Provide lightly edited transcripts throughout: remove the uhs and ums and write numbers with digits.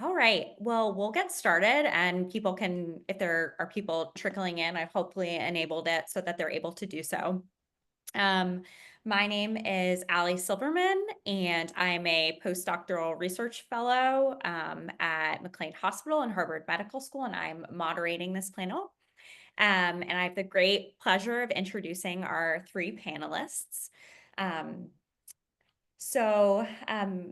All right. Well, we'll get started and people can, if there are people trickling in, I've hopefully enabled it so that they're able to do so. Um, my name is Allie Silverman, and I'm a postdoctoral research fellow at McLean Hospital and Harvard Medical School, and I'm moderating this panel. And I have the great pleasure of introducing our three panelists. Um,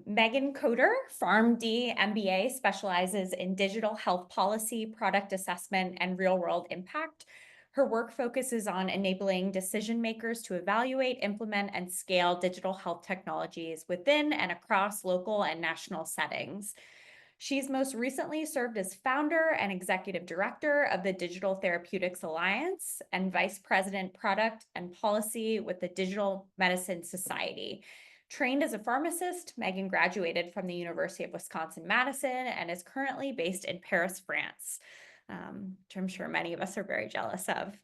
Megan Coder, PharmD MBA, specializes in digital health policy, product assessment, and real world impact. Her work focuses on enabling decision makers to evaluate, implement, and scale digital health technologies within and across local and national settings. She's most recently served as founder and executive director of the Digital Therapeutics Alliance and vice president, product and policy with the Digital Medicine Society. Trained as a pharmacist, Megan graduated from the University of Wisconsin-Madison and is currently based in Paris, France, which I'm sure many of us are very jealous of.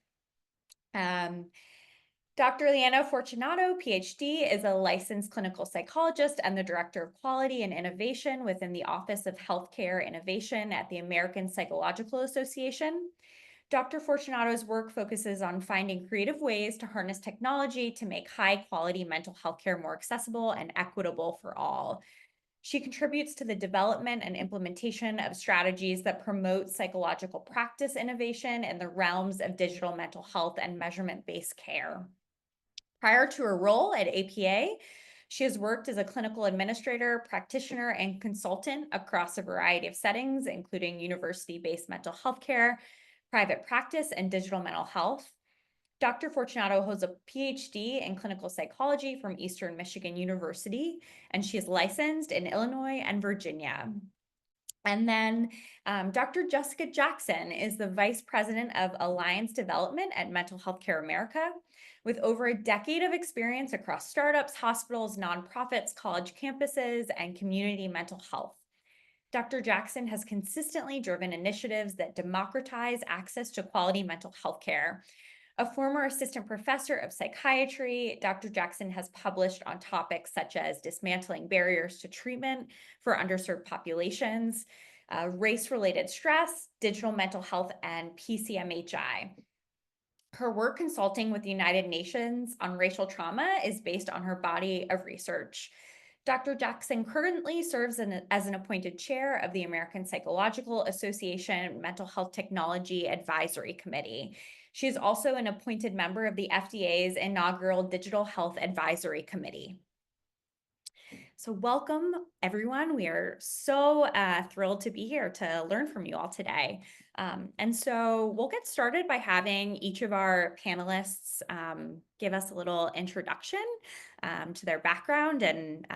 Dr. Leanna Fortunato, PhD, is a licensed clinical psychologist and the Director of Quality and Innovation within the Office of Healthcare Innovation at the American Psychological Association. Dr. Fortunato's work focuses on finding creative ways to harness technology to make high-quality mental health care more accessible and equitable for all. She contributes to the development and implementation of strategies that promote psychological practice innovation in the realms of digital mental health and measurement-based care. Prior to her role at APA, she has worked as a clinical administrator, practitioner, and consultant across a variety of settings, including university-based mental health care, private practice, and digital mental health. Dr. Fortunato holds a PhD in clinical psychology from Eastern Michigan University, and she is licensed in Illinois and Virginia. And then Dr. Jessica Jackson is the Vice President of Alliance Development at Mental Health Care America. With over a decade of experience across startups, hospitals, nonprofits, college campuses, and community mental health. Dr. Jackson has consistently driven initiatives that democratize access to quality mental health care. A former assistant professor of psychiatry, Dr. Jackson has published on topics such as dismantling barriers to treatment for underserved populations, race-related stress, digital mental health, and PCMHI. Her work consulting with the United Nations on racial trauma is based on her body of research. Dr. Jackson currently serves as an appointed chair of the American Psychological Association Mental Health Technology Advisory Committee. She is also an appointed member of the FDA's inaugural Digital Health Advisory Committee. So welcome, everyone. We are so thrilled to be here to learn from you all today. And so we'll get started by having each of our panelists give us a little introduction to their background and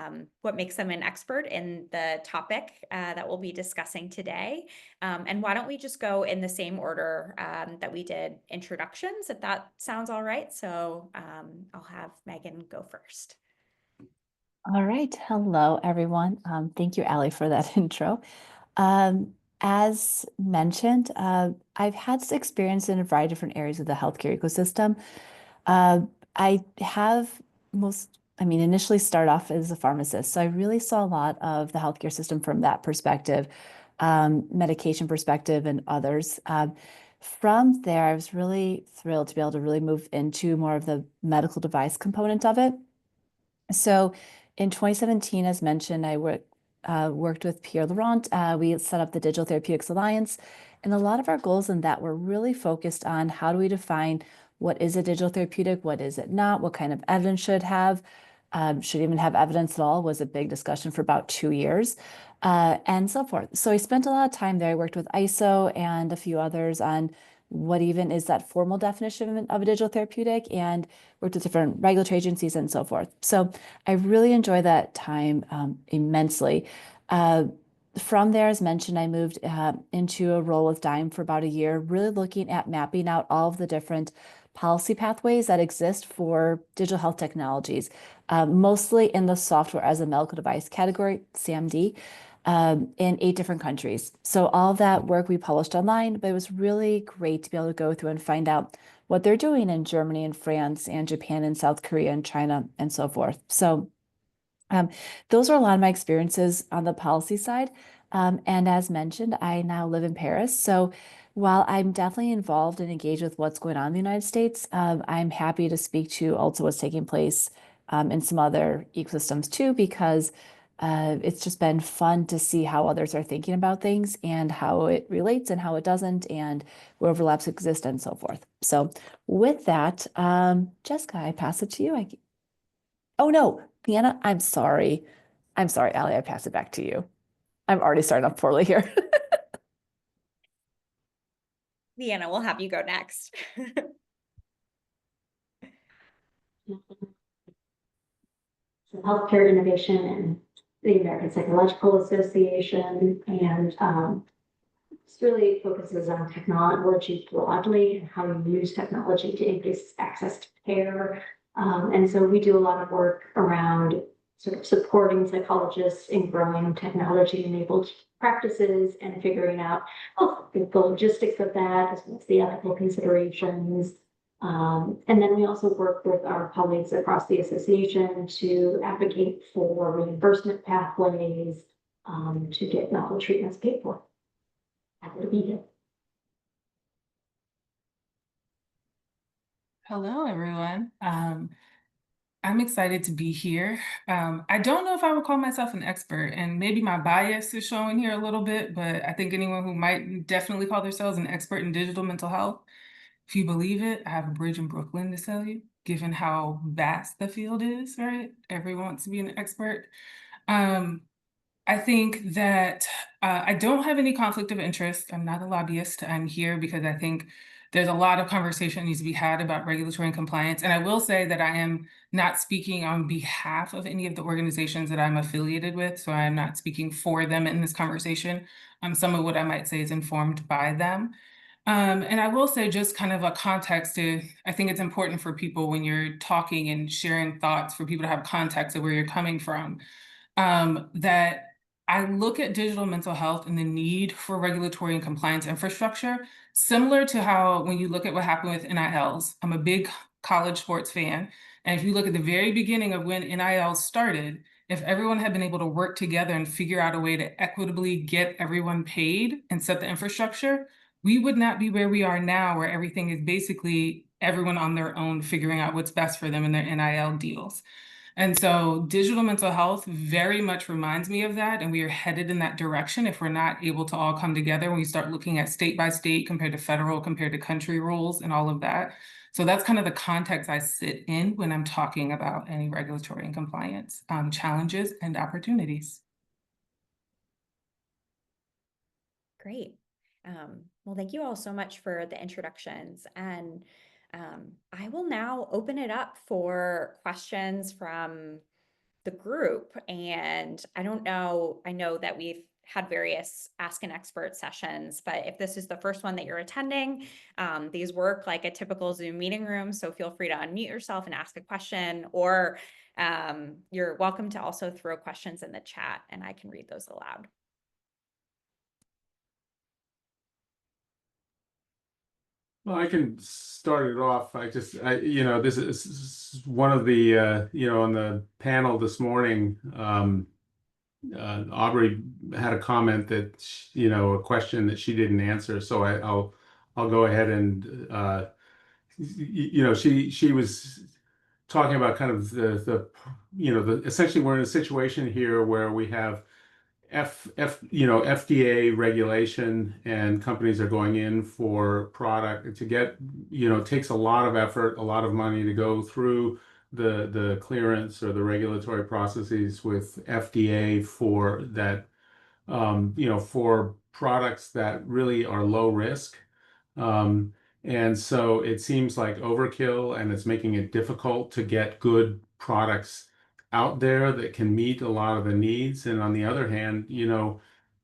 what makes them an expert in the topic that we'll be discussing today. And why don't we just go in the same order that we did introductions, if that sounds all right. So I'll have Megan go first. All right. Hello, everyone. Thank you, Allie, for that intro. As mentioned, I've had experience in a variety of different areas of the healthcare ecosystem. I have initially started off as a pharmacist. So I really saw a lot of the healthcare system from that perspective, medication perspective, and others. From there, I was really thrilled to be able to really move into more of the medical device component of it. So in 2017, as mentioned, I worked with Pierre Laurent. We set up the Digital Therapeutics Alliance. And a lot of our goals in that were really focused on how do we define what is a digital therapeutic, what is it not, what kind of evidence should have, should even have evidence at all, was a big discussion for about 2 years, and so forth. So I spent a lot of time there. I worked with ISO and a few others on what even is that formal definition of a digital therapeutic, and worked with different regulatory agencies and so forth. So I really enjoyed that time immensely. From there, as mentioned, I moved into a role with Dime for about a year, really looking at mapping out all of the different policy pathways that exist for digital health technologies, mostly in the software as a medical device category, CMD, in 8 different countries. So all that work we published online, but it was really great to be able to go through and find out what they're doing in Germany and France and Japan and South Korea and China and so forth. So Um, those are a lot of my experiences on the policy side. And as mentioned, I now live in Paris. So while I'm definitely involved and engaged with what's going on in the United States, I'm happy to speak to also what's taking place in some other ecosystems too, because it's just been fun to see how others are thinking about things and how it relates and how it doesn't, and where overlaps exist and so forth. So with that, Jessica, I pass it to you. Oh no, Leanna, I'm sorry. I'm sorry, Allie, I pass it back to you. I'm already starting off poorly here. Leanna, we'll have you go next. Healthcare innovation and the American Psychological Association, and this really focuses on technology broadly and how you use technology to increase access to care. And so we do a lot of work around sort of supporting psychologists in growing technology-enabled practices and figuring out both the logistics of that as well as the ethical considerations. And then we also work with our colleagues across the association to advocate for reimbursement pathways to get novel treatments paid for. Happy to be here. Hello, everyone. I'm excited to be here. I don't know if I would call myself an expert, and maybe my bias is showing here a little bit, but I think anyone who might definitely call themselves an expert in digital mental health, if you believe it, I have a bridge in Brooklyn to sell you, given how vast the field is, right? Everyone wants to be an expert. Um, I think that I don't have any conflict of interest. I'm not a lobbyist. I'm here because I think there's a lot of conversation that needs to be had about regulatory and compliance. And I will say that I am not speaking on behalf of any of the organizations that I'm affiliated with. So I'm not speaking for them in this conversation. Some of what I might say is informed by them. And I will say just kind of a context to, I think it's important for people when you're talking and sharing thoughts for people to have context of where you're coming from. That I look at digital mental health and the need for regulatory and compliance infrastructure, similar to how when you look at what happened with NILs. I'm a big college sports fan. And if you look at the very beginning of when NILs started, if everyone had been able to work together and figure out a way to equitably get everyone paid and set the infrastructure, we would not be where we are now, where everything is basically everyone on their own figuring out what's best for them in their NIL deals. And so digital mental health very much reminds me of that. And we are headed in that direction if we're not able to all come together when we start looking at state by state compared to federal, compared to country rules and all of that. So that's kind of the context I sit in when I'm talking about any regulatory and compliance challenges and opportunities. Great. Well, thank you all so much for the introductions. And I will now open it up for questions from the group. And I don't know, I know that we've had various Ask an Expert sessions, but if this is the first one that you're attending, these work like a typical Zoom meeting room. So feel free to unmute yourself and ask a question, or you're welcome to also throw questions in the chat and I can read those aloud. Well, I can start it off. This is one of the, on the panel this morning, Aubrey had a comment that, a question that she didn't answer. So I'll go ahead and, she was talking about kind of essentially we're in a situation here where we have FDA regulation, and companies are going in for product to get, it takes a lot of effort, a lot of money to go through the clearance or the regulatory processes with FDA for that, for products that really are low risk. And so it seems like overkill, and it's making it difficult to get good products out there that can meet a lot of the needs. And on the other hand,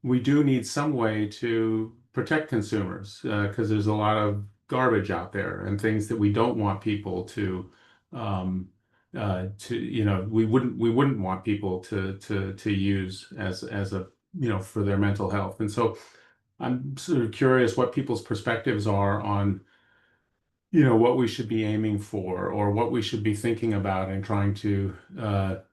we do need some way to protect consumers, because there's a lot of garbage out there and things that we don't want people we wouldn't want people to use as a, for their mental health. And so I'm sort of curious what people's perspectives are on, what we should be aiming for or what we should be thinking about and trying to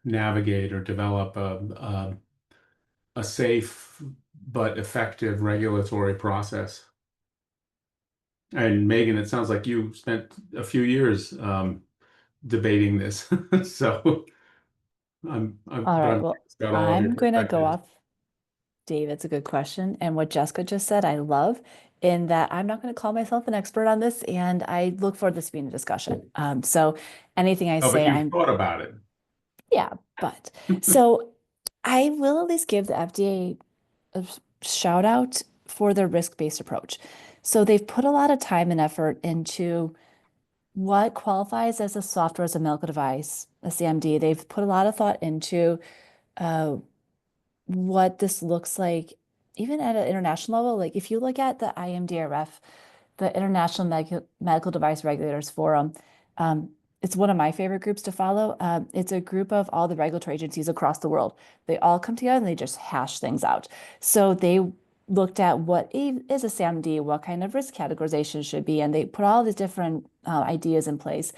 navigate or develop a safe but effective regulatory process. And Megan, it sounds like you spent a few years debating this. So All right, well, got all of your I'm going to go perspectives. off. Dave, it's a good question. And what Jessica just said, I love in that I'm not going to call myself an expert on this, and I look forward to this being a discussion. So anything I Oh, but say, you've thought about it. yeah, but so I will at least give the FDA a shout out for their risk-based approach. So they've put a lot of time and effort into what qualifies as a software as a medical device, a CMD. They've put a lot of thought into uh, what this looks like, even at an international level. Like if you look at the IMDRF, the International Medical Device Regulators Forum, it's one of my favorite groups to follow. It's a group of all the regulatory agencies across the world. They all come together and they just hash things out. So they looked at what is a SAMD, what kind of risk categorization should be, and they put all these different ideas in place.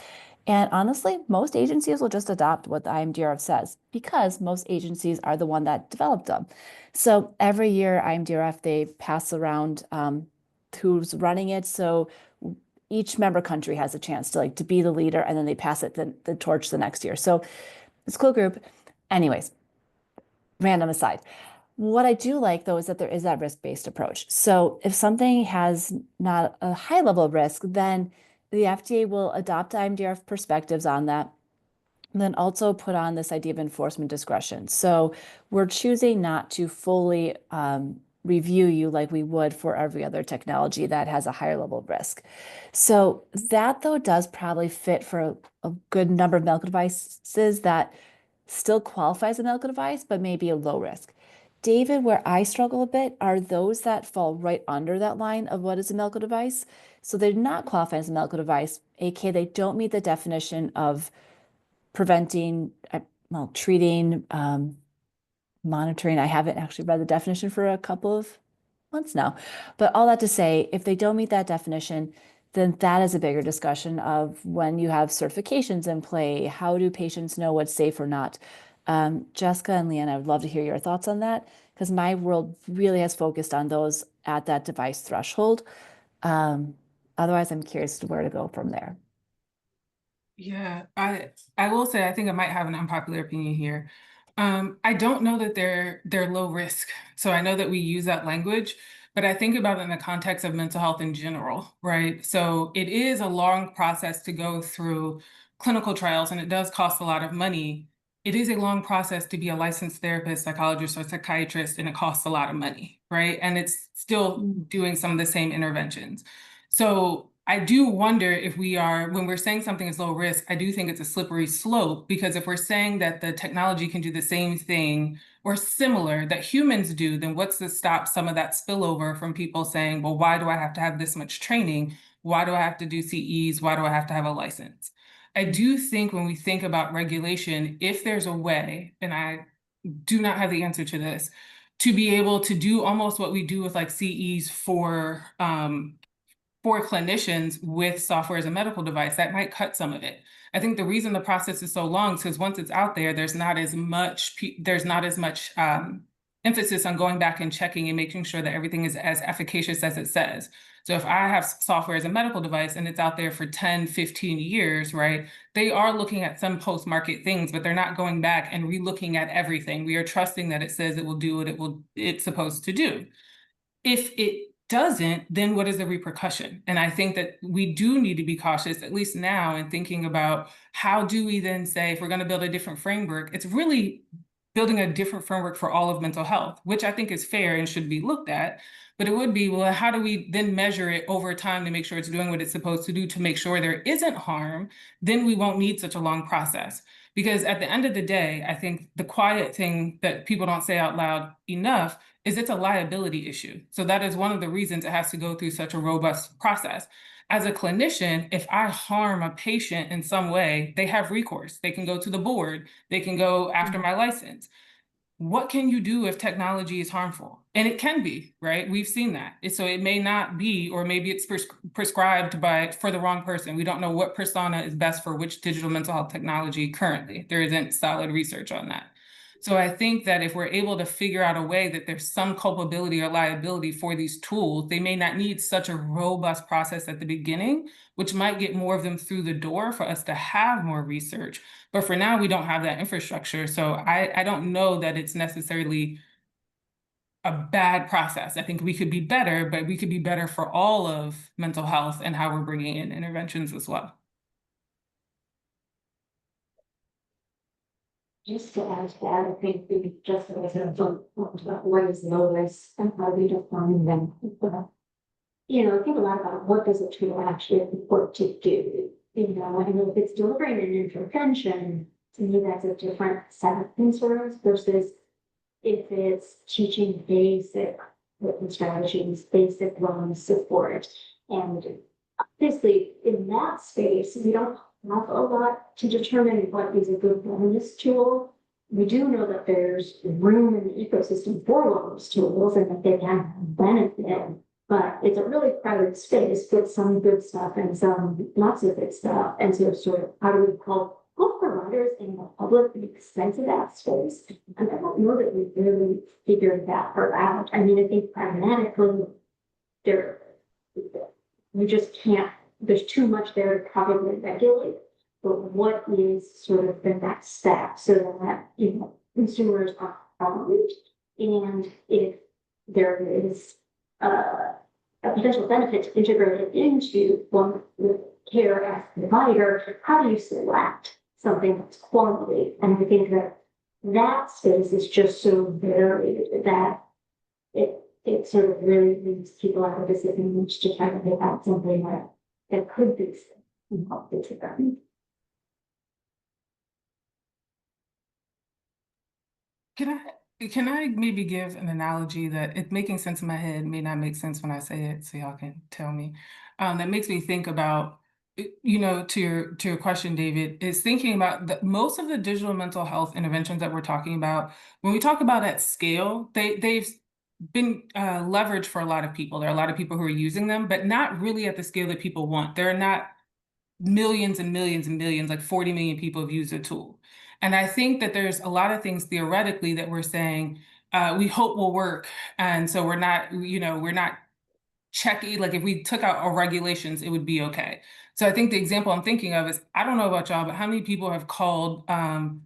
And honestly, most agencies will just adopt what the IMDRF says because most agencies are the one that developed them. So every year, IMDRF, they pass around who's running it. So each member country has a chance to be the leader, and then they pass it the torch the next year. So it's a cool group. Anyways, random aside. What I do like though is that there is that risk-based approach. So if something has not a high level of risk, then the FDA will adopt IMDRF perspectives on that, and then also put on this idea of enforcement discretion. So we're choosing not to fully review you like we would for every other technology that has a higher level of risk. So that though does probably fit for a good number of medical devices that still qualify as a medical device, but maybe a low risk. David, where I struggle a bit are those that fall right under that line of what is a medical device. So they're not qualified as a medical device, aka they don't meet the definition of preventing, treating, monitoring. I haven't actually read the definition for a couple of months now. But all that to say, if they don't meet that definition, then that is a bigger discussion of when you have certifications in play, how do patients know what's safe or not? Jessica and Leanna, I would love to hear your thoughts on that because my world really has focused on those at that device threshold. Otherwise, I'm curious to where to go from there. Yeah, I will say I think I might have an unpopular opinion here. I don't know that they're low risk. So I know that we use that language, but I think about it in the context of mental health in general, right? So it is a long process to go through clinical trials, and it does cost a lot of money. It is a long process to be a licensed therapist, psychologist, or psychiatrist, and it costs a lot of money, right? And it's still doing some of the same interventions. So I do wonder if when we're saying something is low risk, I do think it's a slippery slope, because if we're saying that the technology can do the same thing or similar that humans do, then what's to stop some of that spillover from people saying, well, why do I have to have this much training? Why do I have to do CEs? Why do I have to have a license? I do think when we think about regulation, if there's a way, and I do not have the answer to this, to be able to do almost what we do with like CEs for clinicians with software as a medical device, that might cut some of it. I think the reason the process is so long is because once it's out there, there's not as much emphasis on going back and checking and making sure that everything is as efficacious as it says. So if I have software as a medical device and it's out there for 10, 15 years, right, they are looking at some post-market things, but they're not going back and re-looking at everything. We are trusting that it says it will do what it's supposed to do. If it doesn't, then what is the repercussion? And I think that we do need to be cautious, at least now, in thinking about how do we then say, if we're going to build a different framework, it's really building a different framework for all of mental health, which I think is fair and should be looked at. But it would be, well, how do we then measure it over time to make sure it's doing what it's supposed to do to make sure there isn't harm? Then we won't need such a long process. Because at the end of the day, I think the quiet thing that people don't say out loud enough is it's a liability issue. So that is one of the reasons it has to go through such a robust process. As a clinician, if I harm a patient in some way, they have recourse. They can go to the board. They can go after my license. what can you do if technology is harmful? And it can be, right? We've seen that. So it may not be, or maybe it's prescribed for the wrong person. We don't know what persona is best for which digital mental health technology currently. There isn't solid research on that. So I think that if we're able to figure out a way that there's some culpability or liability for these tools, they may not need such a robust process at the beginning, which might get more of them through the door for us to have more research. But for now, we don't have that infrastructure. So I don't know that it's necessarily a bad process. I think we could be better, but we could be better for all of mental health and how we're bringing in interventions as well. Just to add to that, I think we just as a talked about what is low risk and how we define them. I think a lot about what does a tool actually report to do. And if it's delivering an intervention, to me that's a different set of concerns versus if it's teaching basic coping strategies, basic wellness support. And obviously in that space, we don't have a lot to determine what is a good wellness tool. We do know that there's room in the ecosystem for wellness tools and that they can benefit, but it's a really crowded space with some good stuff and some not so good stuff. And so sort of how do we help both providers and the public make sense of that space? And I don't know that we've really figured that part out. I mean, I think pragmatically we just can't, there's too much there to probably regulate. But what is sort of the next step so that, consumers are armed, and if there is a potential benefit to integrate it into one with care as a provider, how do you select something that's quality? And I think that space is just so varied that it sort of really leaves people at a disadvantage to try to pick out something that could be helpful to them. Can I maybe give an analogy that it's making sense in my head, may not make sense when I say it, so y'all can tell me. That makes me think about, to your question, David, is thinking about most of the digital mental health interventions that we're talking about. When we talk about at scale, they've been leveraged for a lot of people. There are a lot of people who are using them, but not really at the scale that people want. There are not millions and millions and millions, like 40 million people have used the tool. And I think that there's a lot of things theoretically that we're saying we hope will work. And so we're not checking, like if we took out our regulations, it would be okay. So I think the example I'm thinking of is, I don't know about y'all, but how many people have called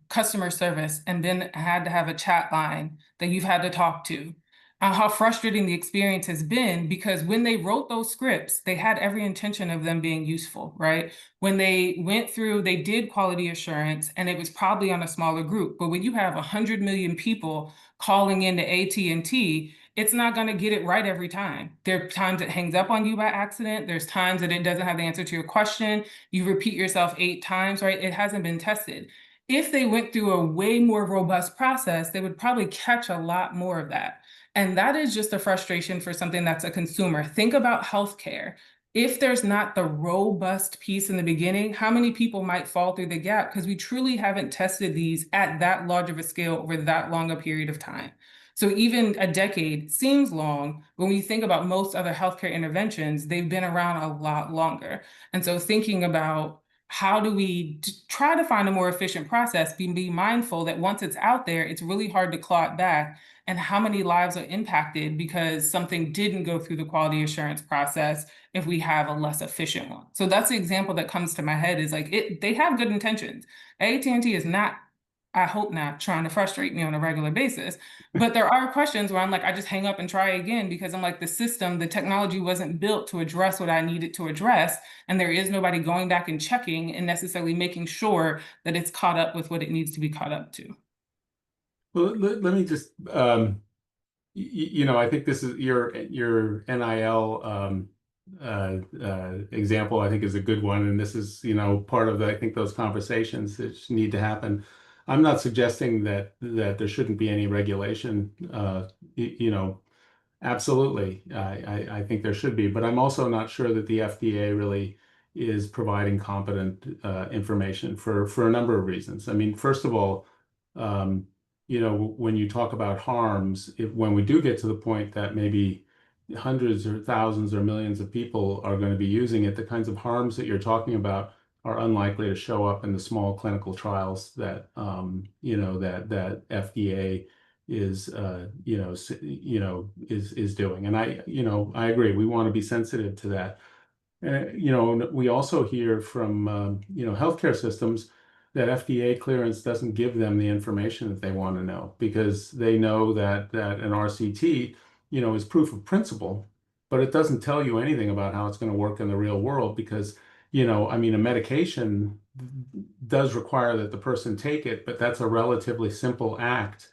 customer service and then had to have a chat line that you've had to talk to? How frustrating the experience has been, because when they wrote those scripts, they had every intention of them being useful, right? When they went through, they did quality assurance, and it was probably on a smaller group. But when you have 100 million people calling into AT&T, it's not going to get it right every time. There are times it hangs up on you by accident. There's times that it doesn't have the answer to your question. You repeat yourself 8 times, right? It hasn't been tested. If they went through a way more robust process, they would probably catch a lot more of that. And that is just a frustration for something that's a consumer. Think about healthcare. If there's not the robust piece in the beginning, how many people might fall through the gap? Because we truly haven't tested these at that large of a scale over that long a period of time. So even a decade seems long. When we think about most other healthcare interventions, they've been around a lot longer. And so thinking about how do we try to find a more efficient process, be mindful that once it's out there, it's really hard to claw it back, and how many lives are impacted because something didn't go through the quality assurance process if we have a less efficient one. So that's the example that comes to my head, is like they have good intentions. AT&T is not, I hope not, trying to frustrate me on a regular basis. But there are questions where I'm like, I just hang up and try again, because I'm like, the technology wasn't built to address what I needed to address. And there is nobody going back and checking and necessarily making sure that it's caught up with what it needs to be caught up to. Well, let me just, I think this is your NIL example, I think, is a good one. And this is, part of I think those conversations that need to happen. I'm not suggesting that there shouldn't be any regulation. Absolutely. I think there should be, but I'm also not sure that the FDA really is providing competent information for a number of reasons. I mean, first of all, when you talk about harms, when we do get to the point that maybe hundreds or thousands or millions of people are going to be using it, the kinds of harms that you're talking about are unlikely to show up in the small clinical trials that that FDA is is doing. And I agree. We want to be sensitive to that. We also hear from healthcare systems that FDA clearance doesn't give them the information that they want to know, because they know that an RCT, is proof of principle, but it doesn't tell you anything about how it's going to work in the real world, because, I mean, a medication does require that the person take it, but that's a relatively simple act,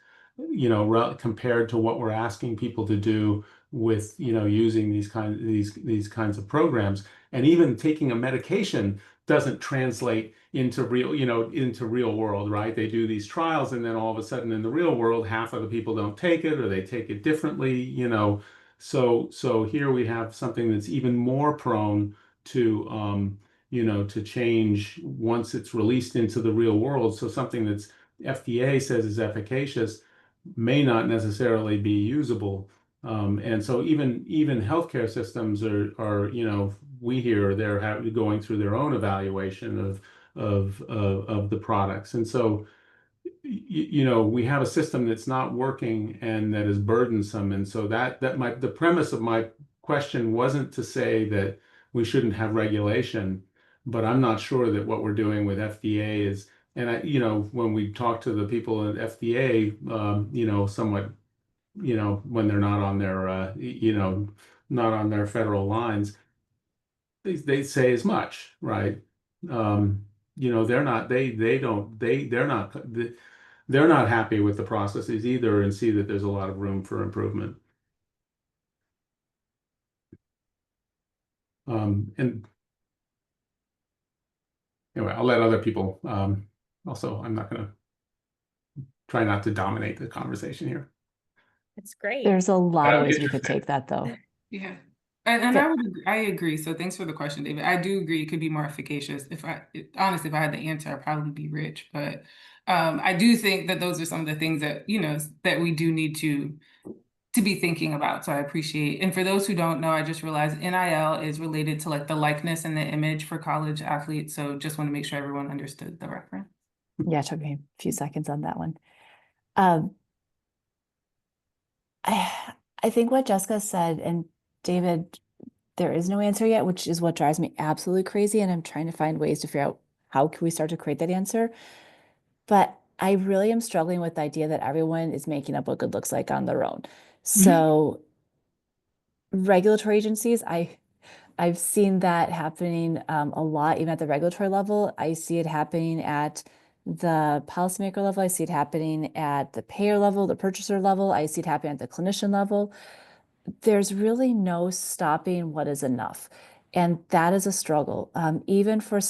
compared to what we're asking people to do with, using these kinds of programs. And even taking a medication doesn't translate into real world, right? They do these trials, and then all of a sudden in the real world, half of the people don't take it, or they take it differently. So here we have something that's even more prone to change once it's released into the real world. So something that's FDA says is efficacious may not necessarily be usable. And so even healthcare systems are we hear they're going through their own evaluation of the products. And so we have a system that's not working and that is burdensome. And so the premise of my question wasn't to say that we shouldn't have regulation, but I'm not sure that what we're doing with FDA is. And when we talk to the people at FDA, somewhat, when they're not on their, not on their federal lines, they say as much, right? They're not, they don't, they're not happy with the processes either, and see that there's a lot of room for improvement. And anyway, I'll let other people, also, I'm not going to try not to dominate the conversation here. It's great. There's a lot of ways we could take that, though. Yeah. And I agree. So thanks for the question, David. I do agree it could be more efficacious. Honestly, if I had the answer, I'd probably be rich. But I do think that those are some of the things that, that we do need to be thinking about. So I appreciate. And for those who don't know, I just realized NIL is related to like the likeness and the image for college athletes. So just want to make sure everyone understood the reference. Yeah, it took me a few seconds on that one. I think what Jessica said, and David, there is no answer yet, which is what drives me absolutely crazy. And I'm trying to find ways to figure out how can we start to create that answer. But I really am struggling with the idea that everyone is making up what good looks like on their own. So regulatory agencies, I've seen that happening a lot, even at the regulatory level. I see it happening at the policymaker level. I see it happening at the payer level, the purchaser level. I see it happening at the clinician level. There's really no stopping what is enough. And that is a struggle. Even for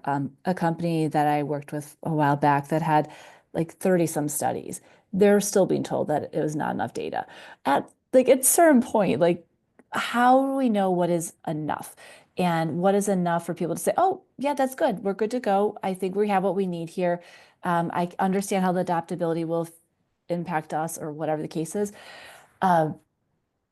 a company that I worked with a while back that had like 30 some studies, they're still being told that it was not enough data. At a certain point, how do we know what is enough? And what is enough for people to say, oh, yeah, that's good. We're good to go. I think we have what we need here. I understand how the adaptability will impact us or whatever the case is.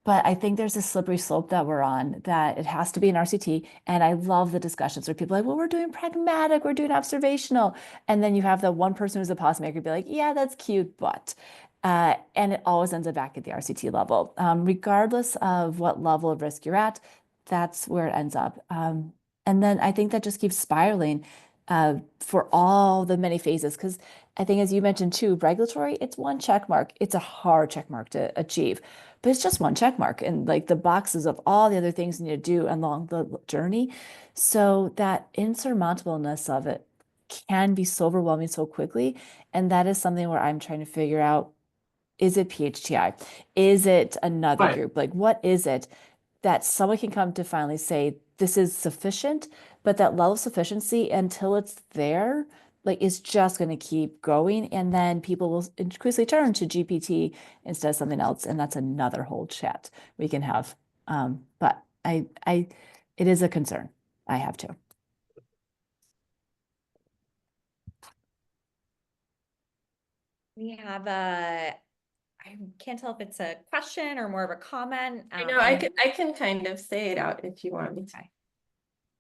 But I think there's a slippery slope that we're on, that it has to be an RCT. And I love the discussions where people are like, well, we're doing pragmatic, we're doing observational. And then you have the one person who's a policymaker be like, yeah, that's cute, but. And it always ends up back at the RCT level. Regardless of what level of risk you're at, that's where it ends up. And then I think that just keeps spiraling for all the many phases. Because I think, as you mentioned too, regulatory, it's one check mark. It's a hard check mark to achieve, but it's just one check mark, and like the boxes of all the other things you need to do along the journey. So that insurmountableness of it can be so overwhelming so quickly. And that is something where I'm trying to figure out, is it PHTI? Is it another group? Like, what is it that someone can come to finally say, this is sufficient, but that level of sufficiency until it's there, is just going to keep growing. And then people will increasingly turn to GPT instead of something else. And that's another whole chat we can have. But it is a concern. I have to. We have I can't tell if it's a question or more of a comment. I know I can kind of say it out if you want me to.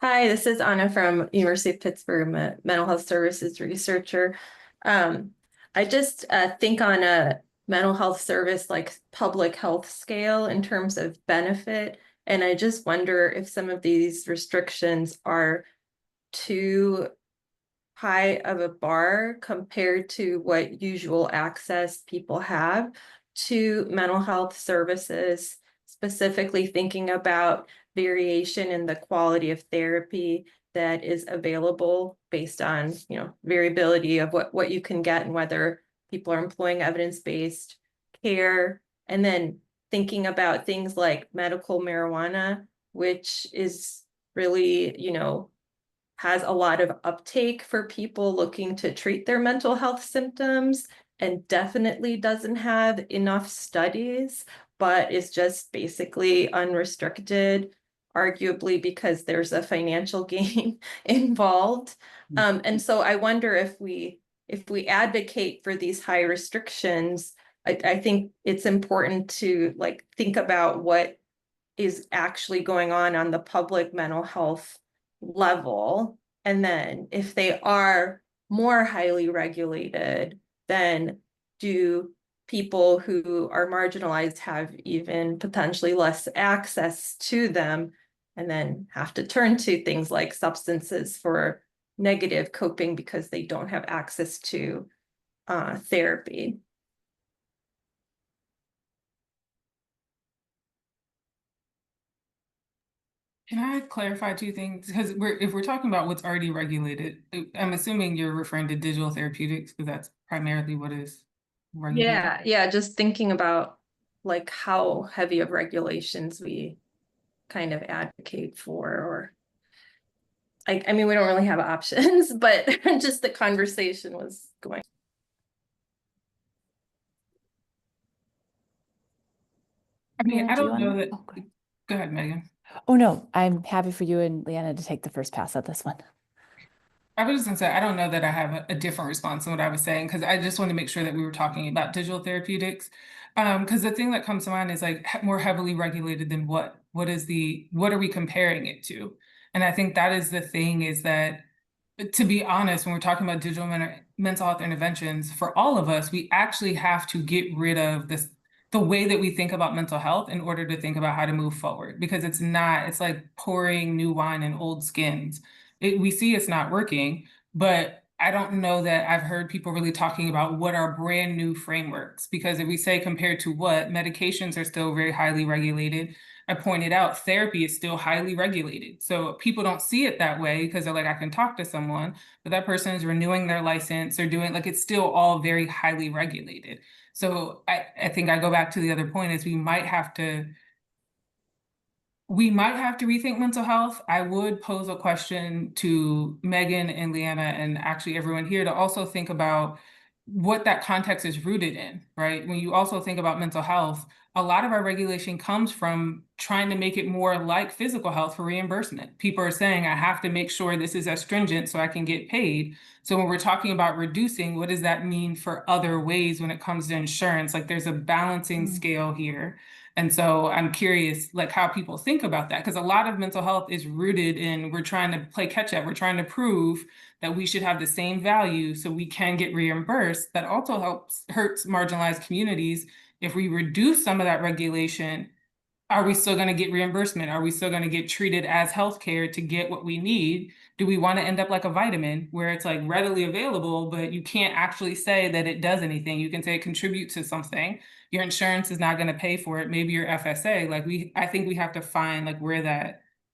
Hi, this is Anna from University of Pittsburgh, mental health services researcher. I just think on a mental health service like public health scale in terms of benefit, and I just wonder if some of these restrictions are too high of a bar compared to what usual access people have to mental health services, specifically thinking about variation in the quality of therapy that is available based on, variability of what you can get and whether people are employing evidence-based care. And then thinking about things like medical marijuana, which is really, has a lot of uptake for people looking to treat their mental health symptoms and definitely doesn't have enough studies, but is just basically unrestricted, arguably because there's a financial gain involved. And so I wonder if we advocate for these high restrictions, I think it's important to think about what is actually going on the public mental health level. And then if they are more highly regulated, then do people who are marginalized have even potentially less access to them and then have to turn to things like substances for negative coping because they don't have access to therapy. Can I clarify two things? Because if we're talking about what's already regulated, I'm assuming you're referring to digital therapeutics because that's primarily what is regulated. Yeah, just thinking about how heavy of regulations we kind of advocate for, or I mean, we don't really have options, but just the conversation was going. I mean, Leanna, I do you don't know wanna- that. oh, go ahead. Go ahead, Megan. Oh, no, I'm happy for you and Leanna to take the first pass at this one. I was just gonna say, I don't know that I have a different response than what I was saying, because I just want to make sure that we were talking about digital therapeutics. Because the thing that comes to mind is more heavily regulated than what? What are we comparing it to? And I think that is the thing, is that, to be honest, when we're talking about digital mental health interventions, for all of us, we actually have to get rid of the way that we think about mental health in order to think about how to move forward, because it's like pouring new wine in old skins. We see it's not working, but I don't know that I've heard people really talking about what are brand new frameworks, because if we say compared to what, medications are still very highly regulated. I pointed out therapy is still highly regulated. So people don't see it that way because they're like, I can talk to someone, but that person is renewing their license or doing it's still all very highly regulated. So I think I go back to the other point is we might have to rethink mental health. I would pose a question to Megan and Leanna and actually everyone here to also think about what that context is rooted in, right? When you also think about mental health, a lot of our regulation comes from trying to make it more like physical health for reimbursement. People are saying, I have to make sure this is as stringent so I can get paid. So when we're talking about reducing, what does that mean for other ways when it comes to insurance? There's a balancing scale here. And so I'm curious, how people think about that, because a lot of mental health is rooted in we're trying to play catch up. We're trying to prove that we should have the same value so we can get reimbursed. That also hurts marginalized communities. If we reduce some of that regulation, are we still going to get reimbursement? Are we still going to get treated as healthcare to get what we need? Do we want to end up like a vitamin where it's readily available, but you can't actually say that it does anything? You can say it contributes to something. Your insurance is not going to pay for it. Maybe your FSA. I think we have to find where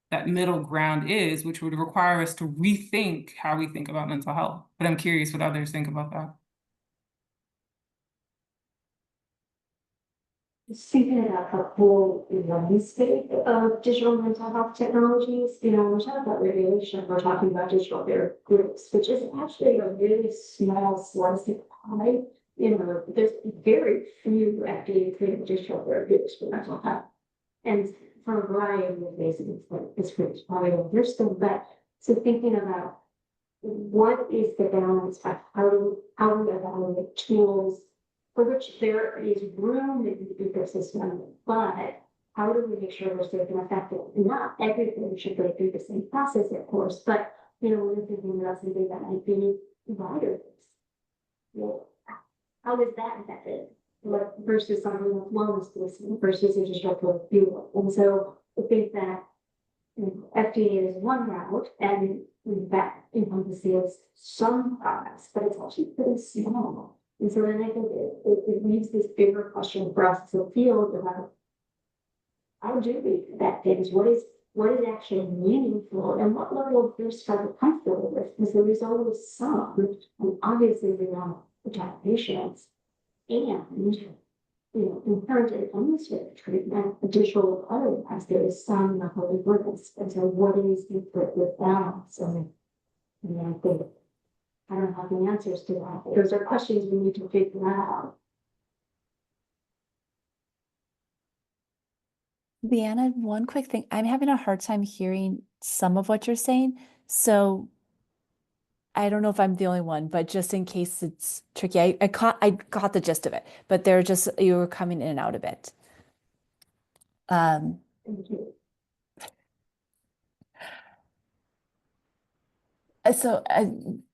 that middle ground is, which would require us to rethink how we think about mental health. But I'm curious what others think about that. Thinking about the whole landscape of digital mental health technologies, when we're talking about regulation, we're talking about digital therapeutics, which is actually a really small slice of pie. There's very few FDA-approved digital therapeutics for mental health. And for a variety of reasons, it's probably understood, but so thinking about what is the balance of how we evaluate tools for which there is room in the ecosystem, but how do we make sure we're safe and effective? And not everything should go through the same process, of course, but, we're thinking about something that might be wider. Well, how is that affected? Like versus something like wellness policing versus a disruptive field. And so I think that FDA is one route and that encompasses some products, but it's actually pretty small. And so then I think it leaves this bigger question for us as a field about how do we vet things? What is actually meaningful and what level of risk are we comfortable with? Because there is always some, and obviously we want to protect patients and inherent in administrative treatment, additional otherwise, there is some level of risk. And so what is the appropriate balance? And I think I don't have the answers to that. Those are questions we need to figure out. Leanna, one quick thing. I'm having a hard time hearing some of what you're saying. So I don't know if I'm the only one, but just in case it's tricky, I got the gist of it, but you were coming in and out a bit. Thank you. So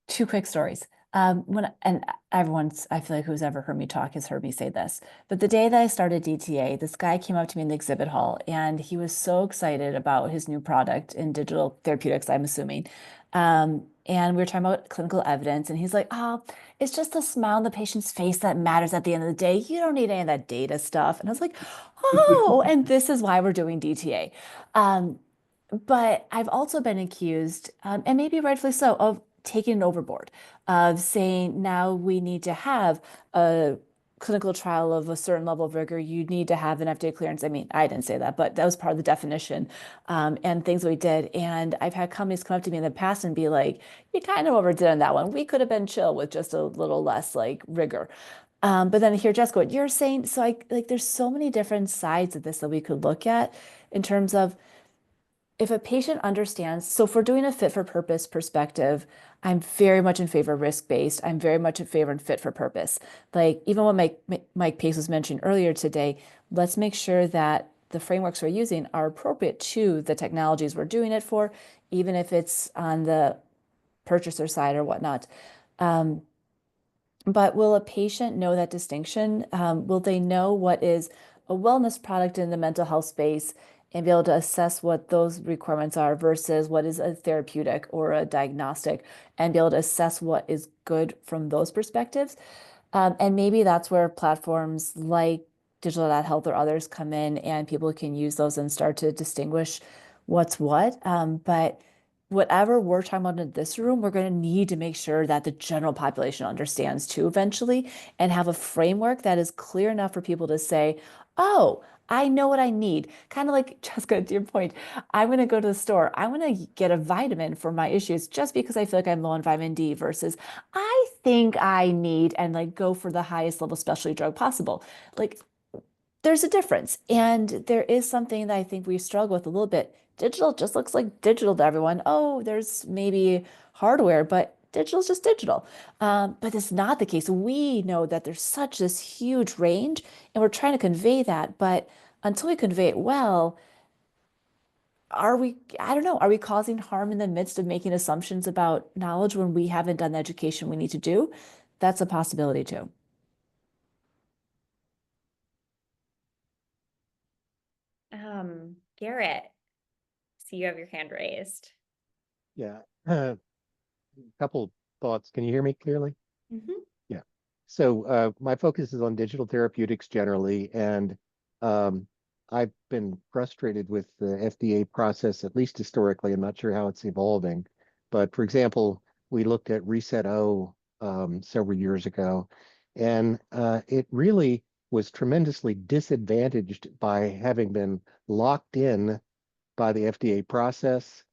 two quick stories. And I feel like who's ever heard me talk has heard me say this, but the day that I started DTA, this guy came up to me in the exhibit hall and he was so excited about his new product in digital therapeutics, I'm assuming. And we were talking about clinical evidence and he's like, oh, it's just the smile on the patient's face that matters at the end of the day. You don't need any of that data stuff. And I was like, oh, and this is why we're doing DTA. But I've also been accused, and maybe rightfully so, of taking it overboard, of saying now we need to have a clinical trial of a certain level of rigor. You need to have an FDA clearance. I mean, I didn't say that, but that was part of the definition and things we did. And I've had companies come up to me in the past and be like, you kind of overdid on that one. We could have been chill with just a little less like rigor. But then here, Jessica, what you're saying, so there's so many different sides of this that we could look at in terms of if a patient understands, so if we're doing a fit for purpose perspective, I'm very much in favor of risk-based. I'm very much in favor of fit for purpose. Like even what Mike Pace was mentioning earlier today, let's make sure that the frameworks we're using are appropriate to the technologies we're doing it for, even if it's on the purchaser side or whatnot. But will a patient know that distinction? Will they know what is a wellness product in the mental health space and be able to assess what those requirements are versus what is a therapeutic or a diagnostic and be able to assess what is good from those perspectives? And maybe that's where platforms like Digital.Health or others come in and people can use those and start to distinguish what's what. But whatever we're talking about in this room, we're going to need to make sure that the general population understands too eventually and have a framework that is clear enough for people to say, oh, I know what I need. Kind of like Jessica, to your point, I'm going to go to the store. I want to get a vitamin for my issues just because I feel like I'm low on vitamin D versus I think I need and like go for the highest level specialty drug possible. Like there's a difference. And there is something that I think we struggle with a little bit. Digital just looks like digital to everyone. Oh, there's maybe hardware, but digital is just digital. But it's not the case. We know that there's such this huge range, and we're trying to convey that. But until we convey it well, I don't know, are we causing harm in the midst of making assumptions about knowledge when we haven't done the education we need to do? That's a possibility too. Garrett, see you have your hand raised. Yeah, a couple thoughts. Can you hear me clearly? Mhm. Yeah. So my focus is on digital therapeutics generally, and I've been frustrated with the FDA process, at least historically. I'm not sure how it's evolving, but for example, we looked at Reset O several years ago, and it really was tremendously disadvantaged by having been locked in by the FDA process.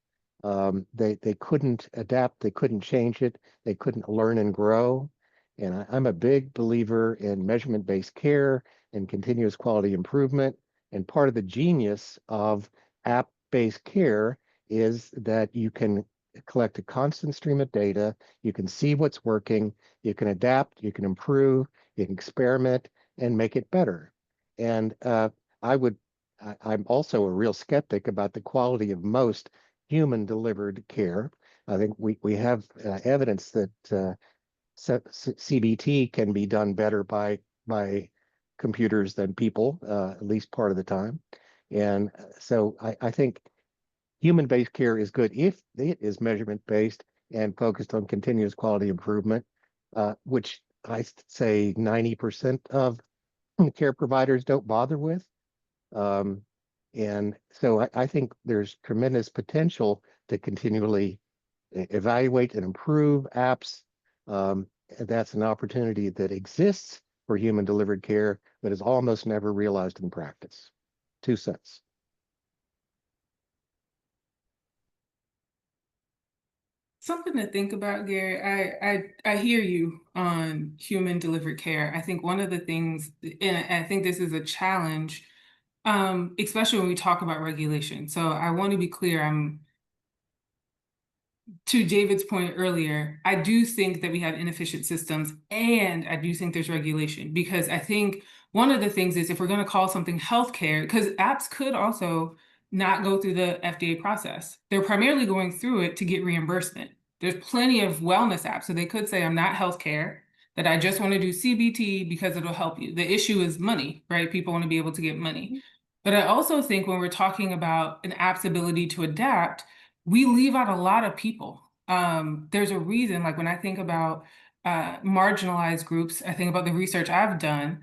They couldn't adapt, they couldn't change it, they couldn't learn and grow. And I'm a big believer in measurement-based care and continuous quality improvement. And part of the genius of app-based care is that you can collect a constant stream of data, you can see what's working, you can adapt, you can improve, experiment, and make it better. And I'm also a real skeptic about the quality of most human-delivered care. I think we have evidence that CBT can be done better by computers than people, at least part of the time. And so I think human-based care is good if it is measurement-based and focused on continuous quality improvement, which I say 90% of care providers don't bother with. And so I think there's tremendous potential to continually evaluate and improve apps. That's an opportunity that exists for human delivered care, but is almost never realized in practice. 2 cents. Something to think about, Gary. I hear you on human delivered care. I think one of the things, and I think this is a challenge, especially when we talk about regulation. So I want to be clear, to David's point earlier, I do think that we have inefficient systems, and I do think there's regulation, because I think one of the things is, if we're going to call something healthcare, because apps could also not go through the FDA process. They're primarily going through it to get reimbursement. There's plenty of wellness apps, so they could say, I'm not healthcare, that I just want to do CBT because it'll help you. The issue is money, right? People want to be able to get money. But I also think when we're talking about an app's ability to adapt, we leave out a lot of people. There's a reason, like when I think about marginalized groups, I think about the research I've done.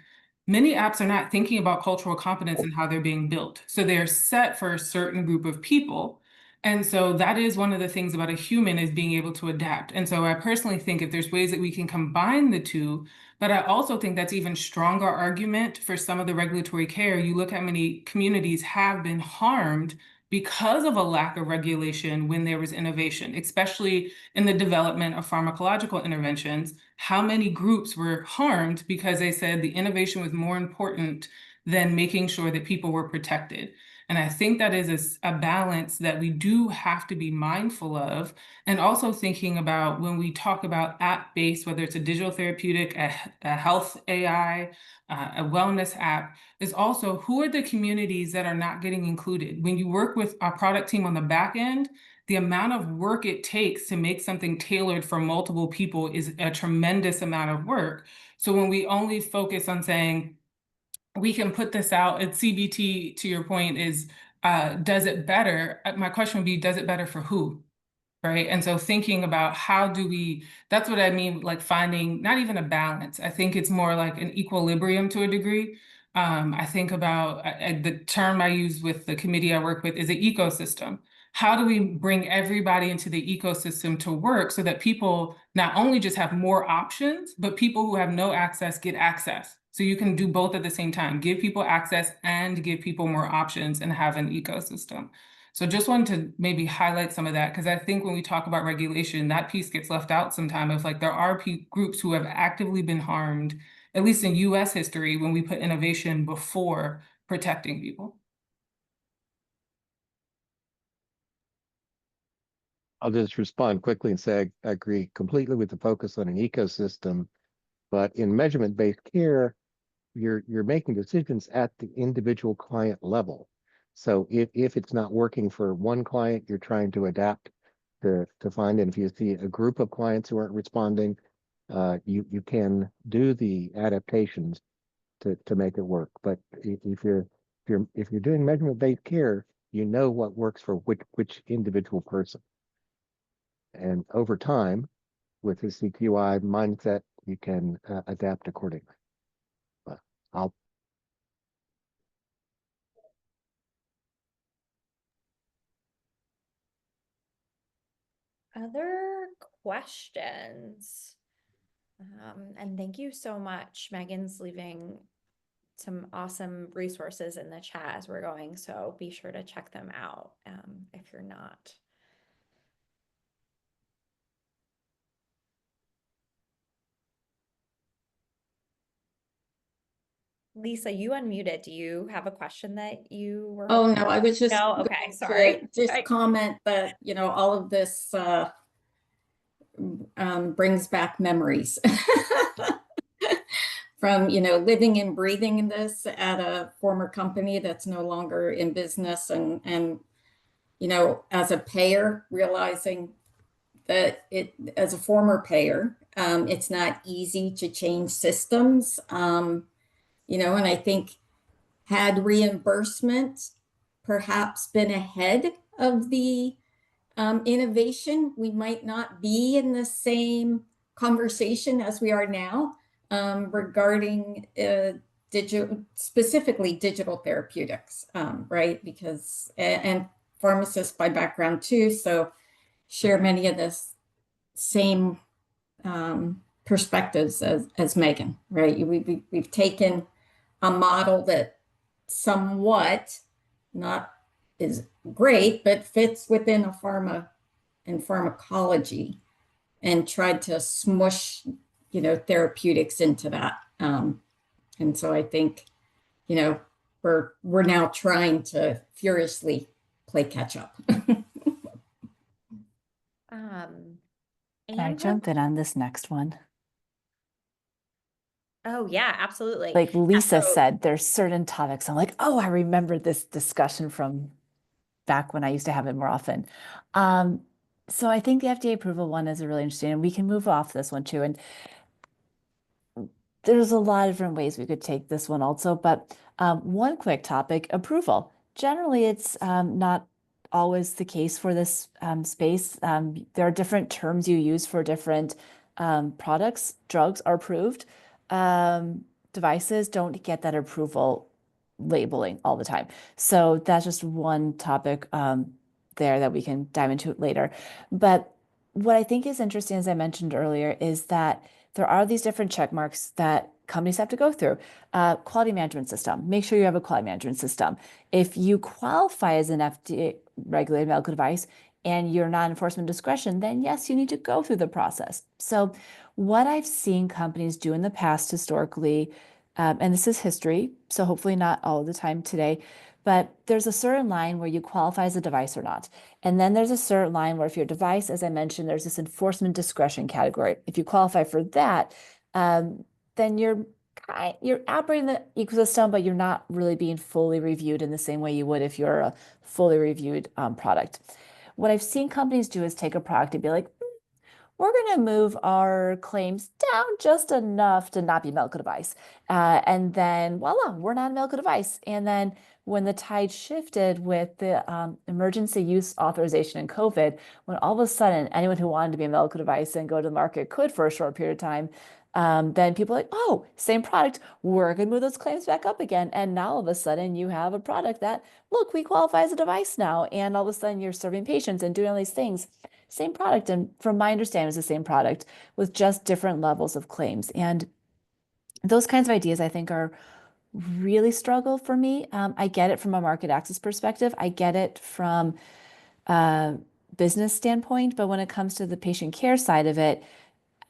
Many apps are not thinking about cultural competence and how they're being built. So they're set for a certain group of people. And so that is one of the things about a human, is being able to adapt. And so I personally think if there's ways that we can combine the two, but I also think that's even stronger argument for some of the regulatory care. You look at many communities have been harmed because of a lack of regulation when there was innovation, especially in the development of pharmacological interventions. How many groups were harmed because they said the innovation was more important than making sure that people were protected? And I think that is a balance that we do have to be mindful of. And also thinking about when we talk about app-based, whether it's a digital therapeutic, a health AI, a wellness app, is also who are the communities that are not getting included. When you work with our product team on the back end, the amount of work it takes to make something tailored for multiple people is a tremendous amount of work. So when we only focus on saying, we can put this out at CBT, to your point, is does it better? My question would be, does it better for who? Right. And so thinking about how do we, that's what I mean, like finding not even a balance. I think it's more like an equilibrium to a degree. I think about the term I use with the committee I work with is an ecosystem. How do we bring everybody into the ecosystem to work so that people not only just have more options, but people who have no access get access? So you can do both at the same time, give people access and give people more options and have an ecosystem. So just wanted to maybe highlight some of that, because I think when we talk about regulation, that piece gets left out sometime, of like there are groups who have actively been harmed, at least in US history, when we put innovation before protecting people. I'll just respond quickly and say I agree completely with the focus on an ecosystem, but in measurement-based care, you're making decisions at the individual client level. So if it's not working for one client, you're trying to adapt to find, and if you see a group of clients who aren't responding, you can do the adaptations to make it work. But if you're doing measurement-based care, you know what works for which individual person. And over time, with the CQI mindset, you can adapt accordingly. But I'll Other questions? And thank you so much. Megan's leaving some awesome resources in the chat as we're going, so be sure to check them out if you're not. Lisa, you unmuted. Do you have a question that you were? Oh, no, I was just. No, okay, sorry. Just comment that, you know, all of this brings back memories from, living and breathing this at a former company that's no longer in business and as a payer, realizing that as a former payer, it's not easy to change systems. And I think had reimbursement perhaps been ahead of the innovation, we might not be in the same conversation as we are now regarding specifically digital therapeutics, right? Because, and pharmacists by background too, so share many of the same perspectives as Megan, right? We've taken a model that somewhat not is great, but fits within a pharma and pharmacology and tried to smush, therapeutics into that. And so I think, we're now trying to furiously play catch up. Can I And jump in on this next one? oh yeah, absolutely. Like Lisa So- said, there's certain topics I'm like, oh, I remember this discussion from back when I used to have it more often. So I think the FDA approval one is really interesting, and we can move off this one too. And there's a lot of different ways we could take this one also, but one quick topic, approval. Generally, it's not always the case for this space. There are different terms you use for different products. Drugs are approved. Devices don't get that approval labeling all the time. So that's just one topic there that we can dive into later. But what I think is interesting, as I mentioned earlier, is that there are these different check marks that companies have to go through. Quality management system. Make sure you have a quality management system. If you qualify as an FDA regulated medical device and you're not enforcement discretion, then yes, you need to go through the process. So what I've seen companies do in the past historically, and this is history, so hopefully not all the time today, but there's a certain line where you qualify as a device or not. And then there's a certain line where if your device, as I mentioned, there's this enforcement discretion category. If you qualify for that, then you're operating the ecosystem, but you're not really being fully reviewed in the same way you would if you're a fully reviewed product. What I've seen companies do is take a product and be like, we're going to move our claims down just enough to not be a medical device. And then voila, we're not a medical device. And then when the tide shifted with the emergency use authorization in COVID, when all of a sudden anyone who wanted to be a medical device and go to the market could for a short period of time, then people are like, oh, same product, we're going to move those claims back up again. And now all of a sudden you have a product that, look, we qualify as a device now. And all of a sudden you're serving patients and doing all these things. Same product. And from my understanding, it's the same product with just different levels of claims. And those kinds of ideas, I think, are really struggle for me. I get it from a market access perspective. I get it from a business standpoint. But when it comes to the patient care side of it,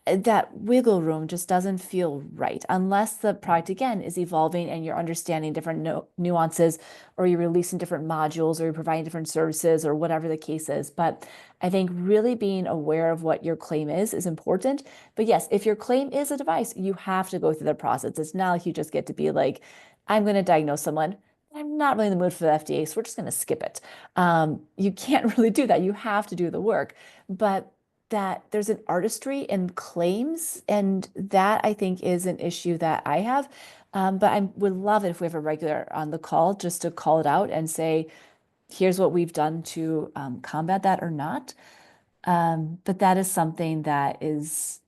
that wiggle room just doesn't feel right unless the product again is evolving and you're understanding different nuances, or you're releasing different modules, or you're providing different services, or whatever the case is. But I think really being aware of what your claim is important. But yes, if your claim is a device, you have to go through the process. It's not like you just get to be like, I'm going to diagnose someone. I'm not really in the mood for the FDA, so we're just going to skip it. You can't really do that. You have to do the work. But that there's an artistry in claims, and that I think is an issue that I have. But I would love it if we have a regular on the call just to call it out and say, here's what we've done to combat that or not. But that is something that is,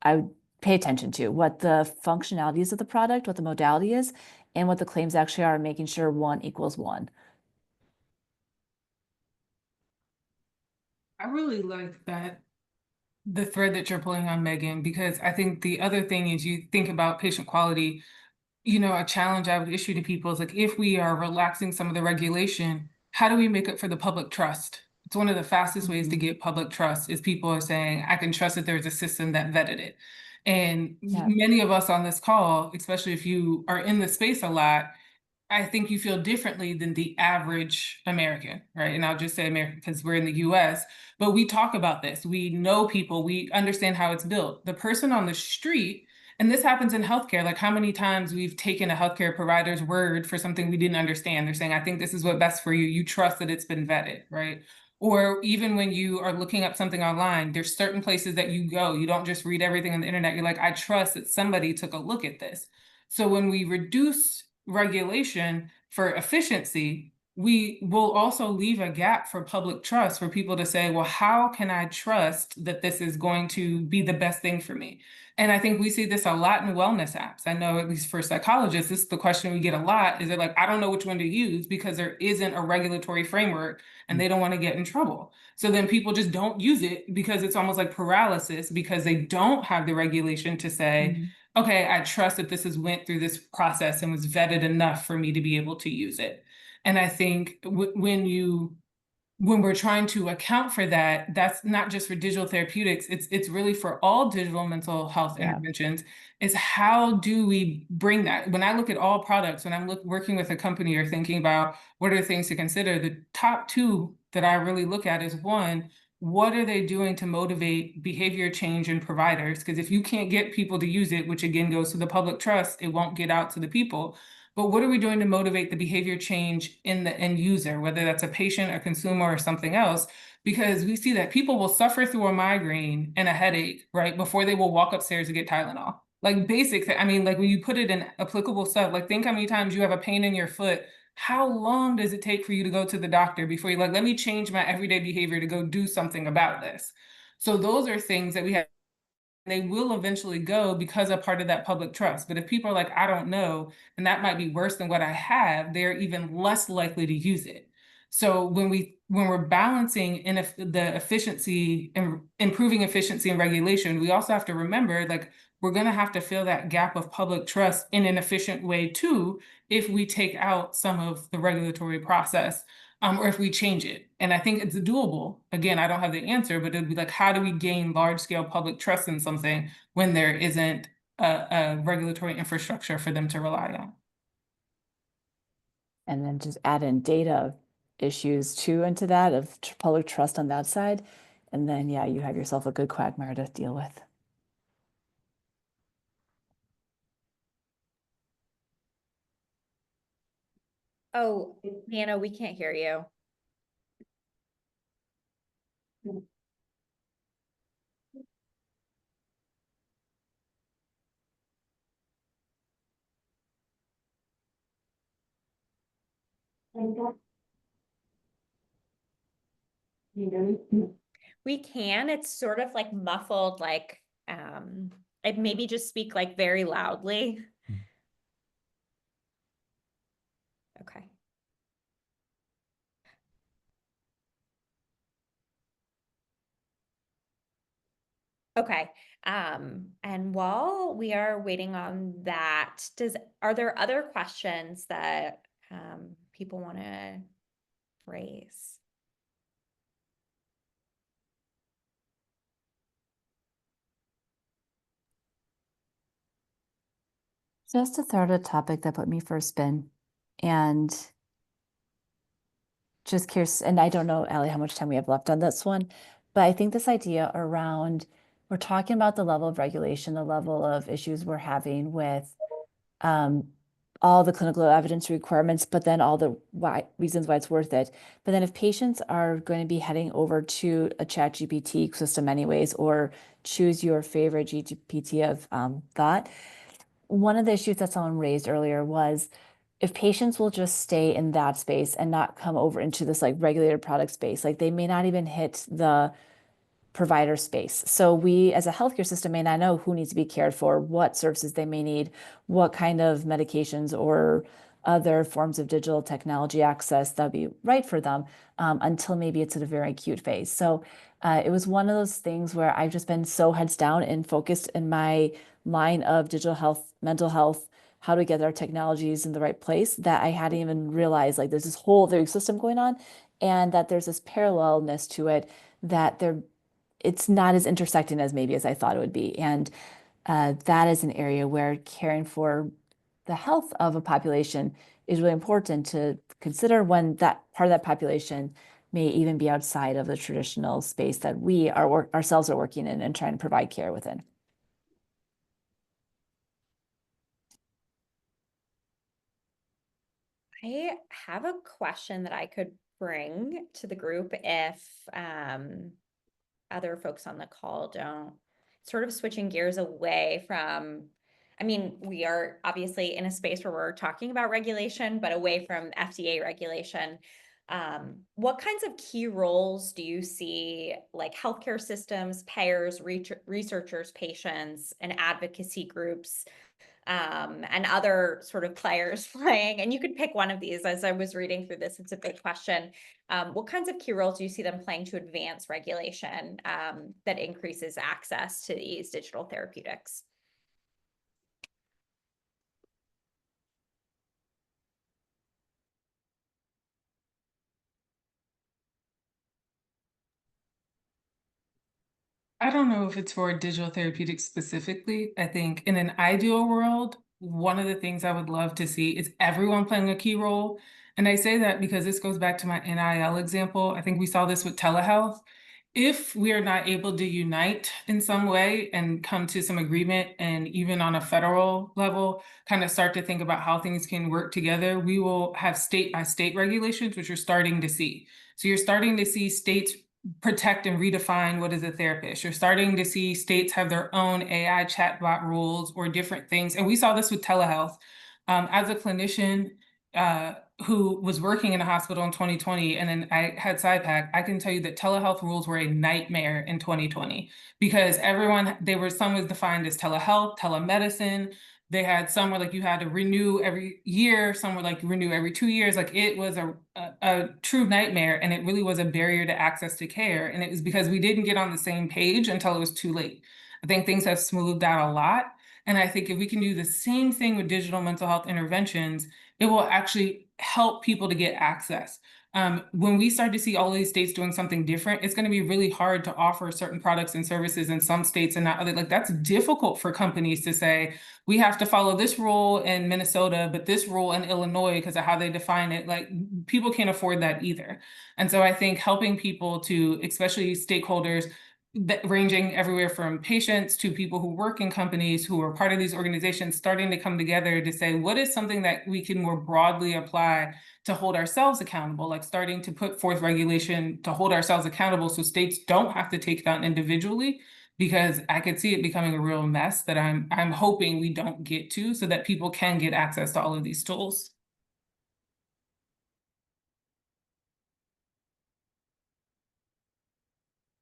I would pay attention to what the functionalities of the product, what the modality is, and what the claims actually are, making sure 1 equals 1. I really like that, the thread that you're pulling on, Megan, because I think the other thing is you think about patient quality, a challenge I would issue to people is like, if we are relaxing some of the regulation, how do we make it for the public trust? It's one of the fastest ways to get public trust is people are saying, I can trust that there's a system that vetted it. And many of us on this call, especially if you are in the space a lot, I think you feel differently than the average American, right? And I'll just say American because we're in the US, but we talk about this. We know people, we understand how it's built. The person on the street, And this happens in healthcare. Like how many times we've taken a healthcare provider's word for something we didn't understand. They're saying, I think this is what's best for you. You trust that it's been vetted, right? Or even when you are looking up something online, there's certain places that you go. You don't just read everything on the internet. You're like, I trust that somebody took a look at this. So when we reduce regulation for efficiency, we will also leave a gap for public trust for people to say, well, how can I trust that this is going to be the best thing for me? And I think we see this a lot in wellness apps. I know, at least for psychologists, this is the question we get a lot. Is it like, I don't know which one to use because there isn't a regulatory framework and they don't want to get in trouble. So then people just don't use it because it's almost like paralysis because they don't have the regulation to say, okay, I trust that this has went through this process and was vetted enough for me to be able to use it. And I think when we're trying to account for that, that's not just for digital therapeutics, it's really for all digital mental health interventions, is how do we bring that? When I look at all products, when I'm working with a company or thinking about what are things to consider, the top two that I really look at is one, what are they doing to motivate behavior change in providers? Because if you can't get people to use it, which again goes to the public trust, it won't get out to the people. But what are we doing to motivate the behavior change in the end user, whether that's a patient, a consumer, or something else? Because we see that people will suffer through a migraine and a headache, right, before they will walk upstairs to get Tylenol. Like basic, I mean, like when you put it in applicable stuff, like think how many times you have a pain in your foot. How long does it take for you to go to the doctor before you're like, let me change my everyday behavior to go do something about this? So those are things that we have. They will eventually go because of part of that public trust. But if people are like, I don't know, and that might be worse than what I have, they're even less likely to use it. So when we're balancing in the efficiency and improving efficiency and regulation, we also have to remember like we're going to have to fill that gap of public trust in an efficient way too, if we take out some of the regulatory process. Or if we change it. And I think it's doable. Again, I don't have the answer, but it'd be like, how do we gain large scale public trust in something when there isn't a regulatory infrastructure for them to rely on? And then just add in data issues too into that of public trust on that side. And then, yeah, you have yourself a good quagmire to deal with. Oh, Leanna, we can't hear you. We can, it's sort of like muffled, like, I'd maybe just speak like very loudly. Okay. Okay. And while we are waiting on that, are there other questions that people want to raise? Just to throw out a topic that put me for a spin, and just curious, and I don't know, Allie, how much time we have left on this one, but I think this idea around, we're talking about the level of regulation, the level of issues we're having with all the clinical evidence requirements, but then all the reasons why it's worth it. But then if patients are going to be heading over to a ChatGPT system anyways, or choose your favorite GPT of thought, one of the issues that someone raised earlier was if patients will just stay in that space and not come over into this like regulated product space, like they may not even hit the provider space. So we as a healthcare system may not know who needs to be cared for, what services they may need, what kind of medications or other forms of digital technology access that would be right for them until maybe it's at a very acute phase. So it was one of those things where I've just been so heads down and focused in my line of digital health, mental health, how to get our technologies in the right place that I hadn't even realized like there's this whole other system going on and that there's this parallelness to it that it's not as intersecting as maybe as I thought it would be. And that is an area where caring for the health of a population is really important to consider when that part of that population may even be outside of the traditional space that we ourselves are working in and trying to provide care within. I have a question that I could bring to the group if other folks on the call don't. Sort of switching gears away from, I mean, we are obviously in a space where we're talking about regulation, but away from FDA regulation. What kinds of key roles do you see like healthcare systems, payers, researchers, patients, and advocacy groups and other sort of players playing? And you could pick one of these. As I was reading through this, it's a big question. What kinds of key roles do you see them playing to advance regulation that increases access to these digital therapeutics? I don't know if it's for digital therapeutics specifically. I think in an ideal world, one of the things I would love to see is everyone playing a key role. And I say that because this goes back to my NIL example. I think we saw this with telehealth. If we are not able to unite in some way and come to some agreement, and even on a federal level, kind of start to think about how things can work together, we will have state by state regulations, which you're starting to see. So you're starting to see states protect and redefine what is a therapist. You're starting to see states have their own AI chatbot rules or different things. And we saw this with telehealth. As a clinician who was working in a hospital in 2020, and then I had SciPac, I can tell you that telehealth rules were a nightmare in 2020 because some was defined as telehealth, telemedicine. They had some were like you had to renew every year, some were like renew every 2 years. Like it was a true nightmare, and it really was a barrier to access to care. And it was because we didn't get on the same page until it was too late. I think things have smoothed out a lot. And I think if we can do the same thing with digital mental health interventions, it will actually help people to get access. When we start to see all these states doing something different, it's going to be really hard to offer certain products and services in some states and not other. Like that's difficult for companies to say, we have to follow this rule in Minnesota, but this rule in Illinois because of how they define it. Like people can't afford that either. And so I think helping people to, especially stakeholders, ranging everywhere from patients to people who work in companies who are part of these organizations, starting to come together to say, what is something that we can more broadly apply to hold ourselves accountable, like starting to put forth regulation to hold ourselves accountable so states don't have to take that individually, because I could see it becoming a real mess that I'm hoping we don't get to so that people can get access to all of these tools.